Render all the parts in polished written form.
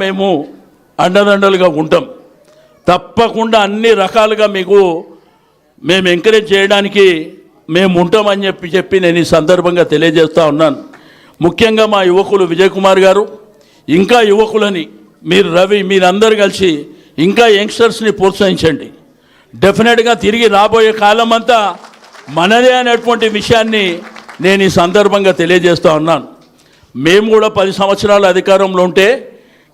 మేము అండదండలుగా ఉంటాం. తప్పకుండా అన్ని రకాలుగా మీకు మేము ఎంకరేజ్ చేయడానికి మేము ఉంటామని చెప్పి నేను ఈ సందర్భంగా తెలియజేస్తూ ఉన్నాను. ముఖ్యంగా మా యువకులు విజయ్ కుమార్ గారు, ఇంకా యువకులని మీరు రవి మీరందరూ కలిసి ఇంకా యంగ్స్టర్స్ని ప్రోత్సహించండి. డెఫినెట్గా తిరిగి రాబోయే కాలం అంతా మనదే అనేటువంటి విషయాన్ని నేను ఈ సందర్భంగా తెలియజేస్తూ ఉన్నాను. మేము కూడా 10 సంవత్సరాల అధికారంలో ఉంటే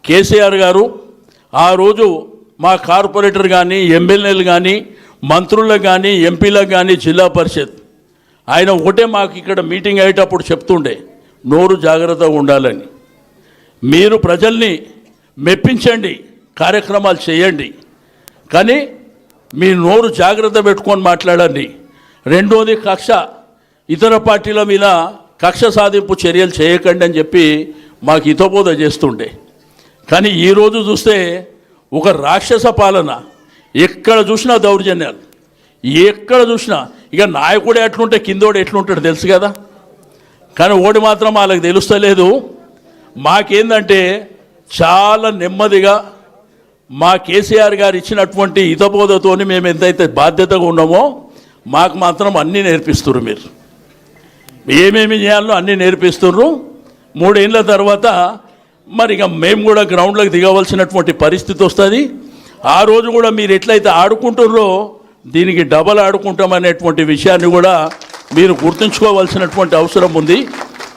కేసీఆర్ గారు ఆ రోజు మా కార్పొరేటర్ కానీ ఎమ్మెల్యేలు కానీ మంత్రులకు కానీ ఎంపీలకు కానీ జిల్లా పరిషత్ ఆయన ఒకటే మాకు ఇక్కడ మీటింగ్ అయ్యేటప్పుడు చెప్తుండే, నోరు జాగ్రత్తగా ఉండాలని. మీరు ప్రజల్ని మెప్పించండి, కార్యక్రమాలు చేయండి, కానీ మీ నోరు జాగ్రత్త పెట్టుకొని మాట్లాడండి. రెండోది ఇతర పార్టీల మీద కక్ష సాధింపు చర్యలు చేయకండి అని చెప్పి మాకు హితబోధ చేస్తుండే. కానీ ఈరోజు చూస్తే ఒక రాక్షస పాలన, ఎక్కడ చూసినా దౌర్జన్యాలు, ఎక్కడ చూసినా. ఇక నాయకుడే ఎట్లుంటే కిందోడు ఎట్లుంటాడు తెలుసు కదా, కానీ ఓడి మాత్రం వాళ్ళకి తెలుస్తలేదు. మాకేందంటే చాలా నెమ్మదిగా మా కేసీఆర్ గారు ఇచ్చినటువంటి హితబోధతోని మేము ఎంతైతే బాధ్యతగా ఉన్నామో మాకు మాత్రం అన్నీ నేర్పిస్తున్నారు. మీరు ఏమేమి చేయాలో అన్నీ నేర్పిస్తున్నారు. 3 ఏళ్ళ తర్వాత మరి ఇక మేము కూడా గ్రౌండ్లోకి దిగవలసినటువంటి పరిస్థితి వస్తుంది. ఆ రోజు కూడా మీరు ఎట్లయితే ఆడుకుంటున్నారో దీనికి డబల్ ఆడుకుంటామనేటువంటి విషయాన్ని కూడా మీరు గుర్తుంచుకోవాల్సినటువంటి అవసరం ఉంది.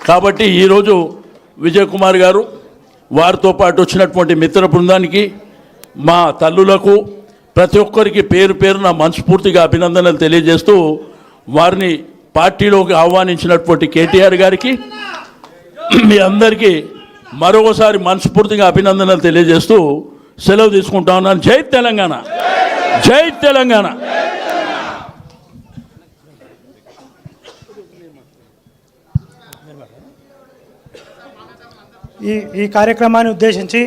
కాబట్టి ఈరోజు విజయ్ కుమార్ గారు వారితో పాటు వచ్చినటువంటి మిత్ర బృందానికి, మా తల్లులకు, ప్రతి ఒక్కరికి పేరు పేరున మనస్ఫూర్తిగా అభినందనలు తెలియజేస్తూ వారిని పార్టీలోకి ఆహ్వానించినటువంటి కేటీఆర్ గారికి మీ అందరికీ మరొకసారి మనస్ఫూర్తిగా అభినందనలు తెలియజేస్తూ సెలవు తీసుకుంటా ఉన్నాను. జై తెలంగాణ, జై తెలంగాణ. ఈ కార్యక్రమాన్ని ఉద్దేశించి